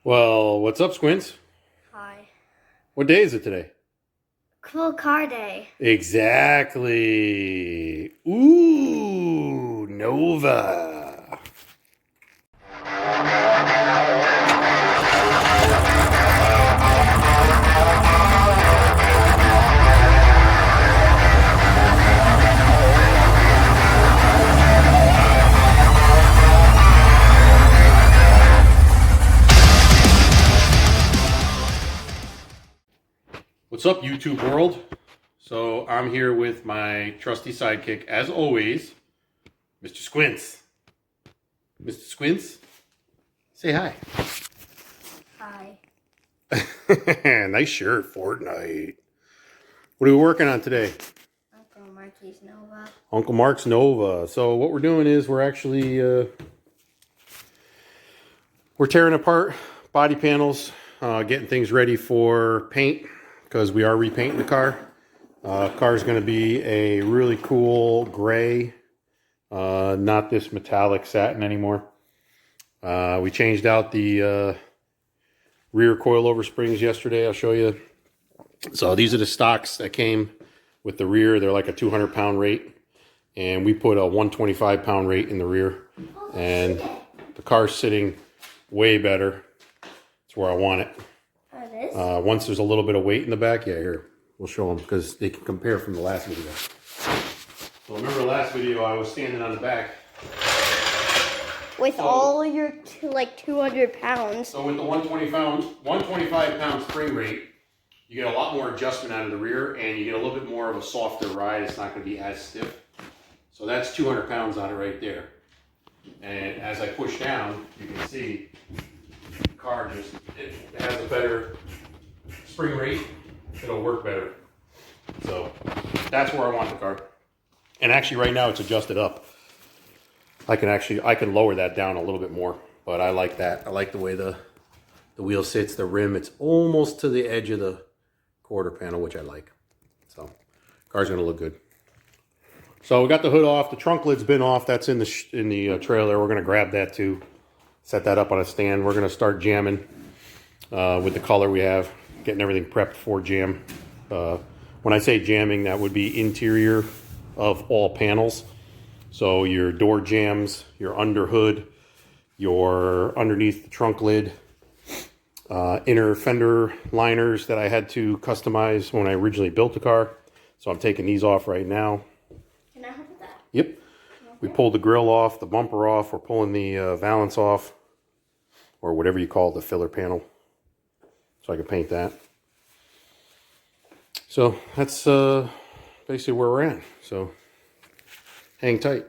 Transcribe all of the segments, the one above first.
Well, what's up, Squints? Hi. What day is it today? Cool car day. Exactly. Ooh, Nova. What's up, YouTube world? So I'm here with my trusty sidekick, as always, Mr. Squints. Mr. Squints, say hi. Hi. Nice shirt, Fortnite. What are we working on today? Uncle Marky's Nova. Uncle Mark's Nova. So what we're doing is we're actually we're tearing apart body panels, getting things ready for paint because we are repainting the car. Car's going to be a really cool gray, not this metallic satin anymore. We changed out the rear coilover springs yesterday. I'll show you. So these are the stocks that came with the rear. They're like a 200-pound rate, and we put a 125-pound rate in the rear, and the car's sitting way better. It's where I want it. It is? Once there's a little bit of weight in the back, yeah, here, we'll show them because they can compare from the last video. So remember the last video, I was standing on the back. With all your, 200 pounds. So with the 125-pound spring rate, you get a lot more adjustment out of the rear, and you get a little bit more of a softer ride. It's not going to be as stiff. So that's 200 pounds on it right there. And as I push down, you can see the car just, it has a better spring rate. It'll work better. So that's where I want the car. And actually right now it's adjusted up. I can lower that down a little bit more, but I like that. I like the way the wheel sits, the rim, it's almost to the edge of the quarter panel, which I like. So car's gonna look good. So we got the hood off, the trunk lid's been off. That's in the trailer. We're gonna grab that too, set that up on a stand. We're gonna start jamming with the color we have, getting everything prepped for jam. When I say jamming, that would be interior of all panels. So your door jams, your under hood, your underneath the trunk lid, inner fender liners that I had to customize when I originally built the car. So I'm taking these off right now. Can I help with that? Yep. Okay. We pulled the grill off, the bumper off. We're pulling the valance off, or whatever you call it, the filler panel. So I can paint that. So that's basically where we're at. So hang tight.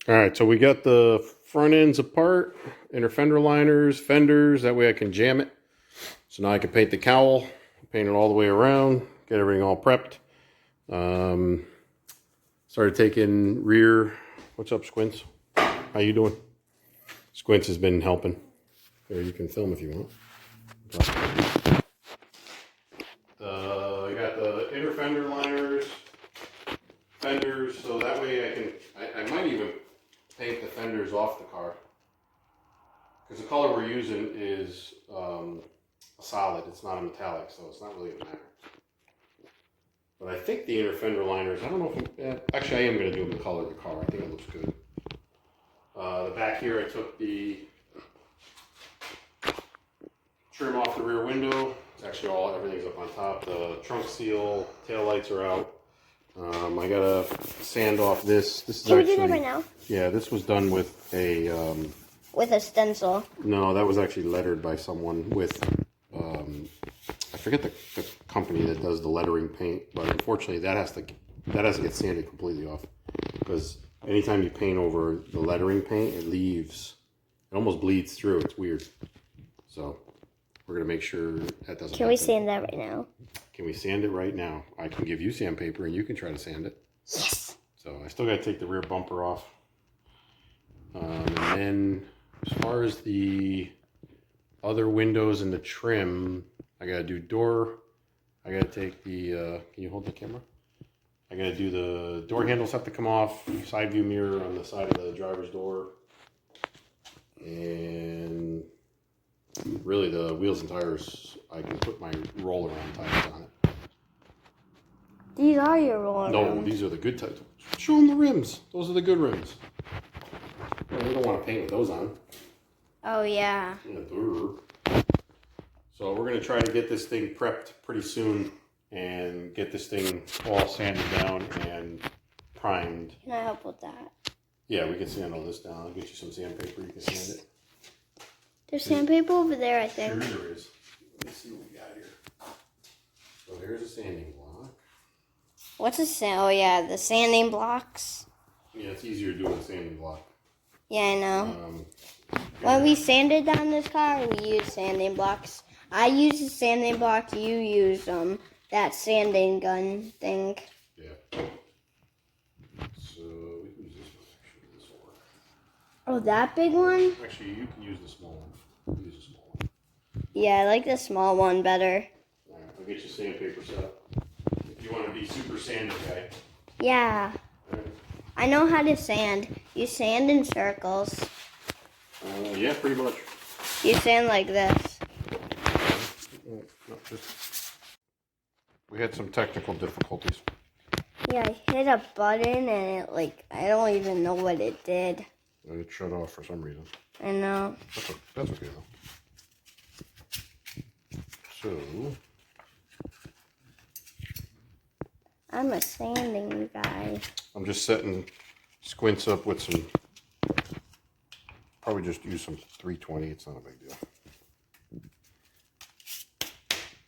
All right, so we got the front ends apart, inner fender liners, fenders. That way I can jam it. So now I can paint the cowl, paint it all the way around, get everything all prepped. Started taking rear. What's up, Squints? How you doing? Squints has been helping. There, you can film if you want. I got the inner fender liners, fenders, so that way I might even paint the fenders off the car. Because the color we're using is a solid, it's not a metallic, so it's not really a matter. But I think the inner fender liners, I don't know if, actually I am going to do them the color of the car, I think it looks good. The back here I took the trim off the rear window. It's actually everything's up on top. The trunk seal, tail lights are out. I gotta sand off this. This is Can actually, we do that right now? Yeah, this was done with a with a stencil. No, that was actually lettered by someone with I forget the company that does the lettering paint, but unfortunately that has to get sanded completely off, because anytime you paint over the lettering paint, it almost bleeds through. It's weird. So we're gonna make sure that doesn't. Can we sand that right now? Can we sand it right now? I can give you sandpaper and you can try to sand it. Yes. So I still gotta take the rear bumper off. And then as far as the other windows and the trim, I gotta do door. I gotta take the, can you hold the camera? I gotta do the door handles have to come off, side view mirror on the side of the driver's door. And really the wheels and tires, I can put my roll-around tires on it. These are your roll-around. No, these are the good tires. Show them the rims. Those are the good rims. Well, we don't want to paint with those on. Oh, yeah. So we're going to try to get this thing prepped pretty soon and get this thing all sanded down and primed. Can I help with that? Yeah, we can sand all this down. I'll get you some sandpaper. You can sand it. There's sandpaper over there, I think. Sure there is. Let me see what we got here. So here's a sanding block. What's a sand? Oh, yeah, the sanding blocks. Yeah, it's easier to do with a sanding block. Yeah, I know. When we sanded down this car, we used sanding blocks. I used a sanding block. You used that sanding gun thing. Yeah. So we can use this one. Actually, this will work. Oh, that big one? Actually, you can use the small one. Use the small one. Yeah, I like the small one better. All right, I'll get you sandpaper set up. If you want to be super sandy guy. Yeah. Right. I know how to sand. You sand in circles. Yeah, pretty much. You sand like this. No, we had some technical difficulties. Yeah, I hit a button and it I don't even know what it did. And it shut off for some reason. I know. That's okay though. So I'm a sanding guy. I'm just setting Squints up with some. Probably just use some 320. It's not a big deal.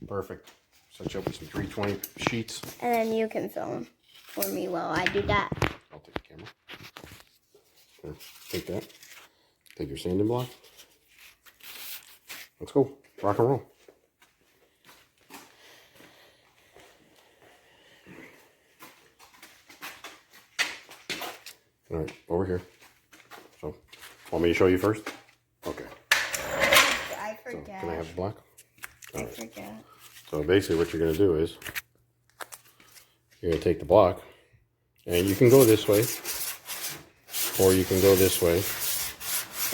Perfect. Set you up with some 320 sheets. And then you can film for me while I do that. I'll take the camera. Here, take that. Take your sanding block. Let's go. Rock and roll. All right, over here. So, want me to show you first? Okay. I So, forget. can I have the block? I forget. So basically what you're going to do is you're going to take the block and you can go this way or you can go this way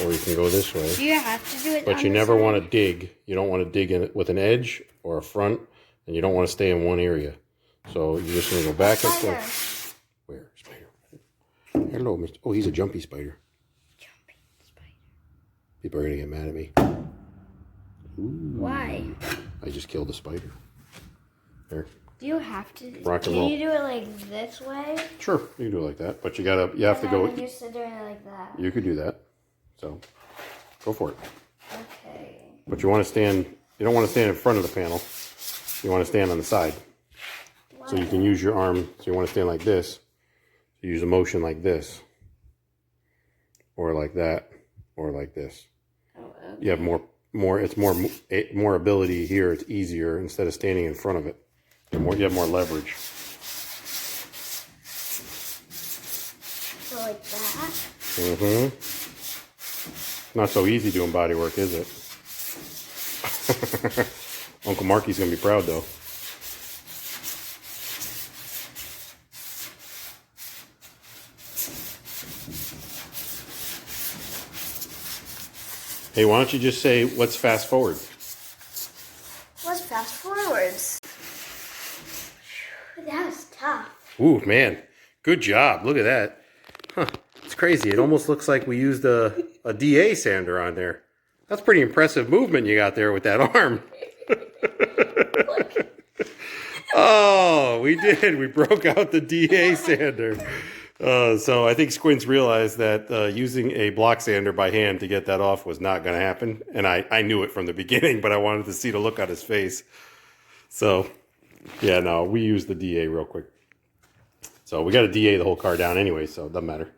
or you can go this way. Do you have to do it But you never want to dig. You don't want to dig in it with an edge or a front, and you don't want to stay in one area. So you're just going to go back and forth. Where? Spider. Hello, Mr. Oh, he's a jumpy spider. Jumping spider. People are going to get mad at me. Ooh. Why? I just killed a spider. There. Do you have to? Rock and can roll. you do it like this way? Sure, you can do it like that, but you have to go. And you're still doing it like that. You could do that. So, go for it. Okay. But you want to stand. You don't want to stand in front of the panel. You want to stand on the side. Why? So you can use your arm. So you want to stand like this. You use a motion like this. or like that, or like this. Oh, okay. You have more ability here. It's easier instead of standing in front of it. You have more leverage. So like that. Mm-hmm. Not so easy doing body work, is it? Uncle Marky's gonna be proud though. Hey, why don't you just say, what's fast forward? What's fast forwards? That was tough. Ooh, man. Good job. Look at that. Huh. It's crazy. It almost looks like we used a DA sander on there. That's pretty impressive movement you got there with that arm. Oh, we did. We broke out the DA sander. So I think Squints realized that using a block sander by hand to get that off was not going to happen. And I knew it from the beginning, but I wanted to see the look on his face. So, yeah, no, we used the DA real quick. So we got to DA the whole car down anyway, so it doesn't matter.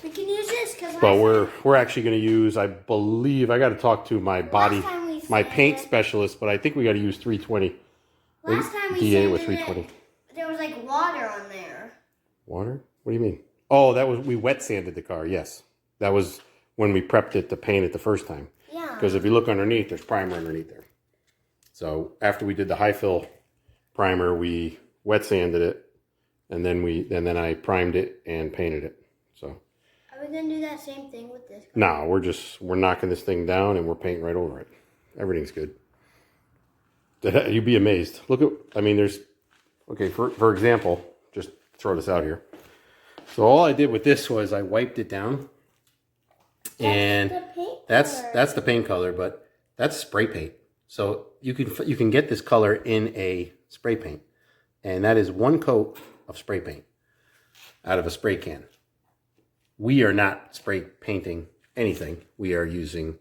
We can use this because. But we're actually going to use, I believe, I got to talk to my paint specialist, but I think we got to use 320. Last time we DA was 320. There was like water on there. Water? What do you mean? Oh, we wet sanded the car. Yes, that was when we prepped it to paint it the first time. Yeah. Because if you look underneath, there's primer underneath there. So after we did the high fill primer, we wet sanded it, and then I primed it and painted it. So. Are we gonna do that same thing with this car? No, we're knocking this thing down and we're painting right over it. Everything's good. You'd be amazed. Look at, I mean, there's, okay, for example, just throw this out here. So all I did with this was I wiped it down, and that's the paint color, but that's spray paint. So you can get this color in a spray paint, and that is one coat of spray paint out of a spray can. We are not spray painting anything. We are using,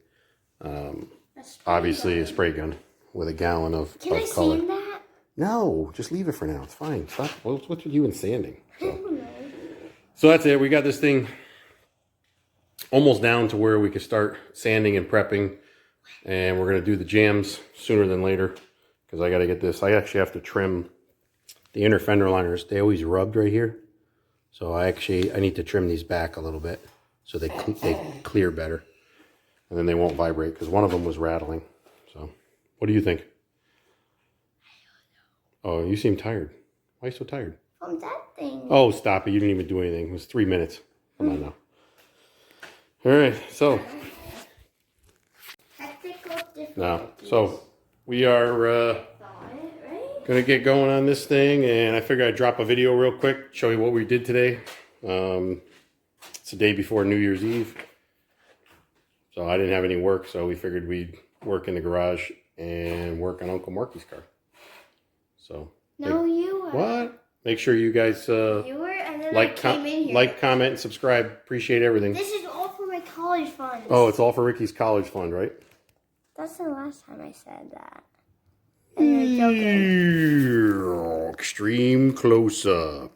obviously, a spray gun with a gallon of color. Can I sand that? No, just leave it for now. It's fine. Stop. What's with you and sanding? So that's it. We got this thing almost down to where we can start sanding and prepping. And we're going to do the jams sooner than later because I got to get this. I actually have to trim the inner fender liners. They always rubbed right here. So I need to trim these back a little bit so they clear better. And then they won't vibrate because one of them was rattling. So what do you think? Oh, you seem tired. Why are you so tired? From that thing. Oh, stop it. You didn't even do anything. It was 3 minutes. Come on now. All right. So. Now, so we are going to get going on this thing. And I figured I'd drop a video real quick. Show you what we did today. It's the day before New Year's Eve. So I didn't have any work. So we figured we'd work in the garage and work on Uncle Marky's car. So. No, you were. What? Make sure you guys you were, and then like, comment, and subscribe. Appreciate everything. This is all for my college fund. Oh, it's all for Ricky's college fund, right? That's the last time I said that. And you're joking. Extreme close-up.